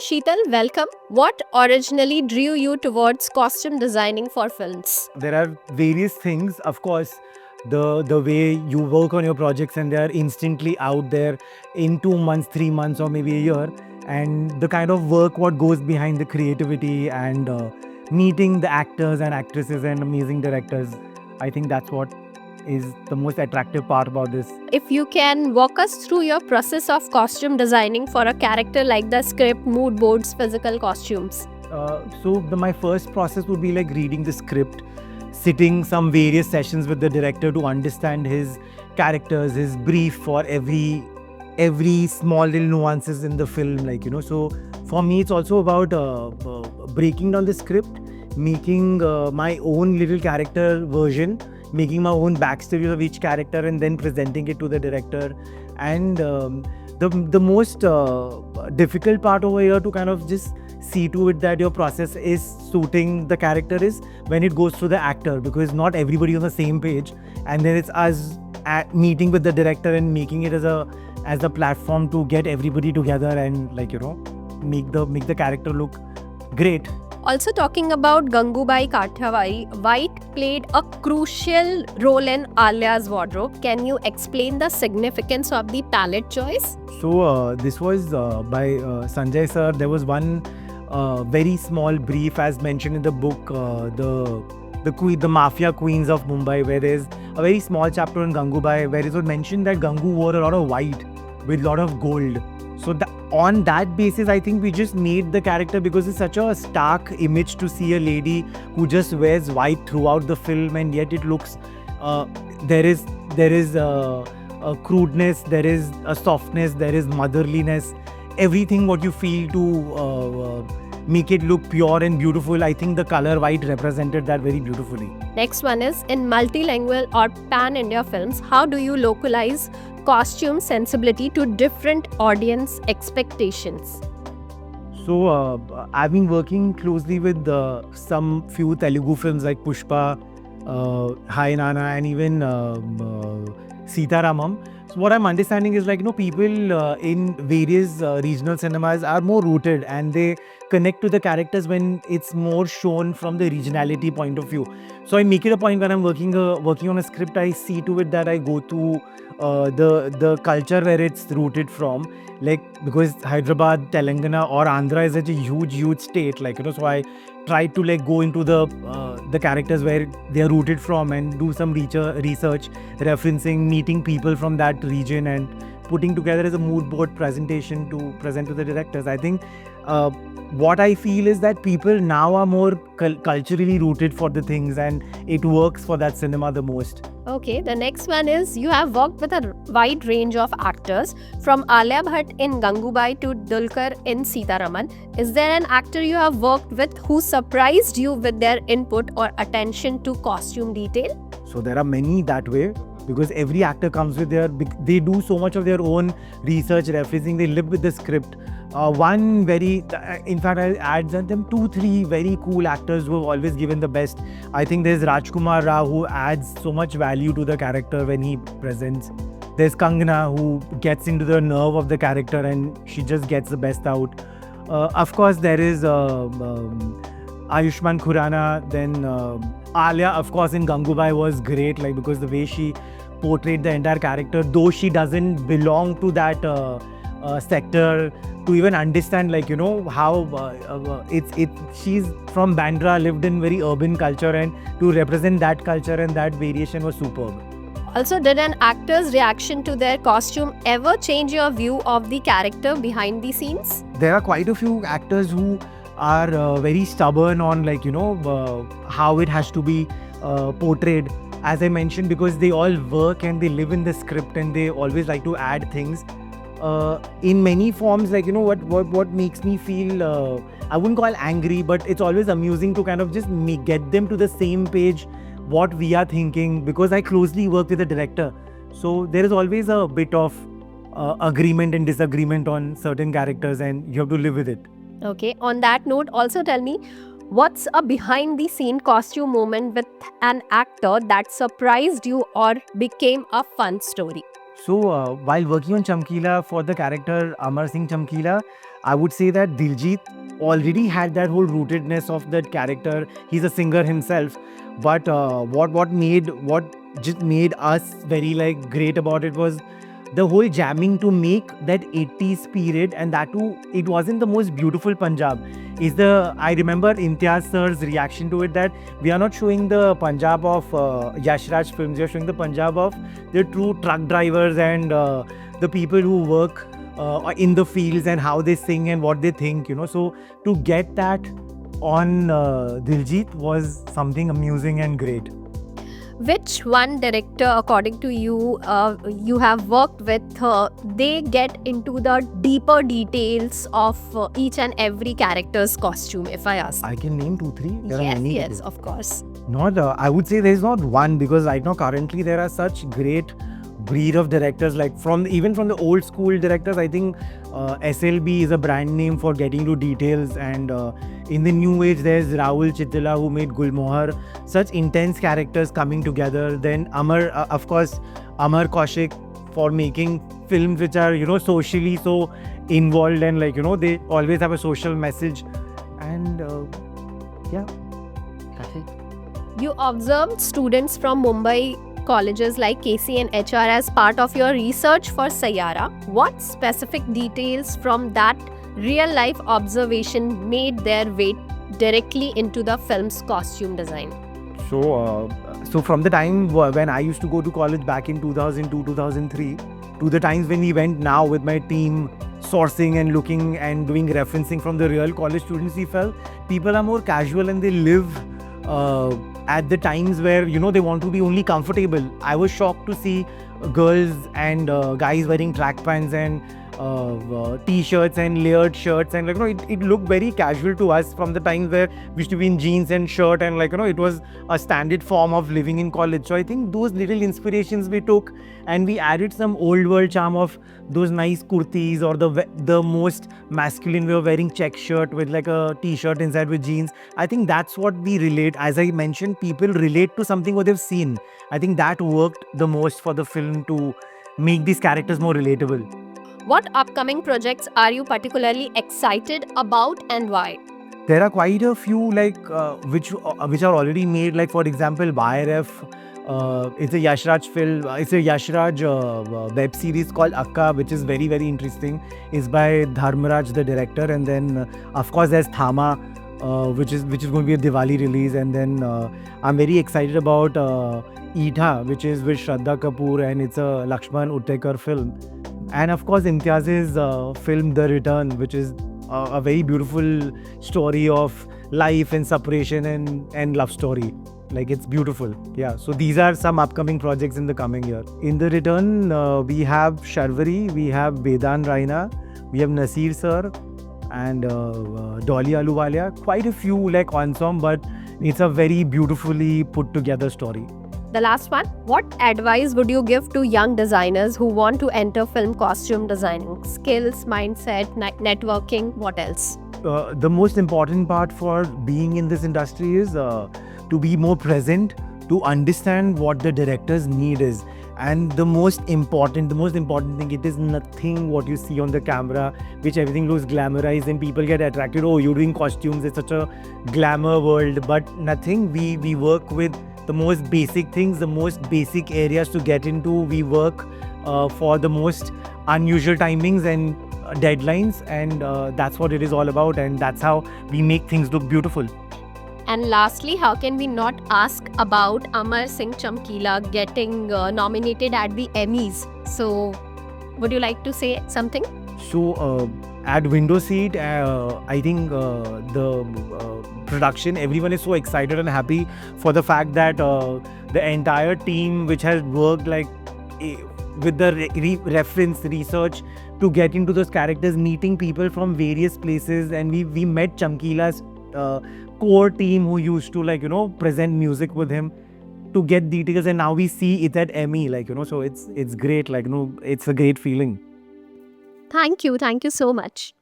Sheetal, welcome. What originally drew you towards costume designing for films? There are various things, of course, the way you work on your projects and they are instantly out there in 2 months, 3 months, or maybe a year, and the kind of work what goes behind the creativity and meeting the actors and actresses and amazing directors. I think that's what is the most attractive part about this. If you can walk us through your process of costume designing for a character like the script, mood boards, physical costumes. My first process would be like reading the script, sitting some various sessions with the director to understand his characters, his brief for every small little nuances in the film. So for me, it's also about breaking down the script, making my own little character version, making my own backstory of each character, and then presenting it to the director. And the most difficult part over here to kind of just see to it that your process is suiting the character is when it goes through the actor, because not everybody on the same page, and then it's us meeting with the director and making it as a platform to get everybody together and make the character look great. Also talking about Gangubai Kathiawadi, white played a crucial role in Alia's wardrobe. Can you explain the significance of the palette choice? So this was by Sanjay sir. There was one very small brief, as mentioned in the book, the Mafia Queens of Mumbai, where there's a very small chapter on Gangubai, where it was mentioned that Gangu wore a lot of white with a lot of gold. So on that basis, I think we just made the character, because it's such a stark image to see a lady who just wears white throughout the film, and yet it looks there is a crudeness, there is a softness, there is motherliness, everything what you feel to make it look pure and beautiful. I think the color white represented that very beautifully. Next one is, in multilingual or pan-India films, how do you localize costume sensibility to different audience expectations? So I've been working closely with some few Telugu films like Pushpa, Hi Nana, and even Sitaramam. So what I'm understanding is people in various regional cinemas are more rooted and they connect to the characters when it's more shown from the regionality point of view. So I make it a point when I'm working on a script, I see to it that I go to the culture where it's rooted from, because Hyderabad, Telangana or Andhra is such a huge state, so I try to go into the characters where they are rooted from and do some research, referencing, meeting people from that region and putting together as a mood board presentation to present to the directors. I think what I feel is that people now are more culturally rooted for the things, and it works for that cinema the most. Okay, the next one is, you have worked with a wide range of actors, from Alia Bhatt in Gangubai to Dulquer in Sitaraman. Is there an actor you have worked with who surprised you with their input or attention to costume detail? So there are many that way, because every actor comes with they do so much of their own research, referencing, they live with the script. In fact, I'll add them 2-3 very cool actors who have always given the best. I think there's Rajkumar Rao, who adds so much value to the character when he presents. There's Kangana, who gets into the nerve of the character and she just gets the best out. Of course, there is Ayushmann Khurrana. Then Alia, of course, in Gangubai was great, because the way she portrayed the entire character, though she doesn't belong to that sector, to even understand how she's from Bandra, lived in very urban culture, and to represent that culture and that variation was superb. Also, did an actor's reaction to their costume ever change your view of the character behind the scenes? There are quite a few actors who are very stubborn on how it has to be portrayed, as I mentioned, because they all work and they live in the script and they always like to add things in many forms. What makes me feel, I wouldn't call angry, but it's always amusing to kind of just get them to the same page what we are thinking, because I closely work with the director, so there is always a bit of agreement and disagreement on certain characters, and you have to live with it. Okay, on that note, also tell me, what's a behind the scene costume moment with an actor that surprised you or became a fun story? So while working on Chamkila for the character Amar Singh Chamkila, I would say that Diljit already had that whole rootedness of that character. He's a singer himself, but what just made us very like great about it was the whole jamming to make that 80s period, and that too it wasn't the most beautiful Punjab. Is the I remember Imtiaz sir's reaction to it, that we are not showing the Punjab of Yash Raj films, we are showing the Punjab of the true truck drivers and the people who work in the fields and how they sing and what they think, So to get that on Diljit was something amusing and great. Which one director, according to you, you have worked with, they get into the deeper details of each and every character's costume, if I ask? I can name 2, 3. There are many. Yes, of course. Not, I would say there is not one, because right now currently there are such great breed of directors, like even from the old school directors. I think SLB is a brand name for getting to details, and in the new age there's Rahul Chittila who made Gulmohar. Such intense characters coming together. Then of course Amar Kaushik for making films which are socially so involved, and they always have a social message, and yeah, that's it. You observed students from Mumbai colleges like KC and HR as part of your research for Saiyaara. What specific details from that real life observation made their way directly into the film's costume design? So from the time when I used to go to college back in 2002, 2003, to the times when we went now with my team sourcing and looking and doing referencing from the real college students, we felt people are more casual and they live at the times where they want to be only comfortable. I was shocked to see girls and guys wearing track pants and t-shirts and layered shirts, and it looked very casual to us from the times where we used to be in jeans and shirt, and it was a standard form of living in college. So I think those little inspirations we took, and we added some old world charm of those nice kurtis, or the most masculine way of wearing check shirt with like a t-shirt inside with jeans. I think that's what we relate. As I mentioned, people relate to something what they've seen. I think that worked the most for the film to make these characters more relatable. What upcoming projects are you particularly excited about, and why? There are quite a few which are already made. Like for example, YRF. It's a Yash Raj film. It's a Yash Raj web series called Akka, which is very very interesting. It's by Dharmaraj, the director, and then of course there's Thama, which is going to be a Diwali release, and then I'm very excited about Eetha, which is with Shraddha Kapoor, and it's a Lakshman Uttekar film. And of course Imtiaz's film The Return, which is a very beautiful story of life and separation and love story. Like, it's beautiful. Yeah, so these are some upcoming projects in the coming year. In The Return, we have Sharvari, we have Vedan Raina, we have Nasir sir, and Dolly Aluwalia. Quite a few ensemble, but it's a very beautifully put together story. The last one, what advice would you give to young designers who want to enter film costume designing? Skills, mindset, networking, what else? The most important part for being in this industry is to be more present, to understand what the director's need is. And the most important thing, it is nothing what you see on the camera, which everything looks glamorized and people get attracted. Oh, you're doing costumes, it's such a glamour world. But nothing, we work with the most basic things, the most basic areas to get into. We work for the most unusual timings and deadlines, and that's what it is all about, and that's how we make things look beautiful. And lastly, how can we not ask about Amar Singh Chamkila getting nominated at the Emmys? So, would you like to say something? So, at Window Seat, I think the production, everyone is so excited and happy for the fact that the entire team, which has worked with the reference research to get into those characters, meeting people from various places, and we met Chamkila's core team who used to present music with him to get details, and now we see it at Emmy, so it's great, it's a great feeling. Thank you so much.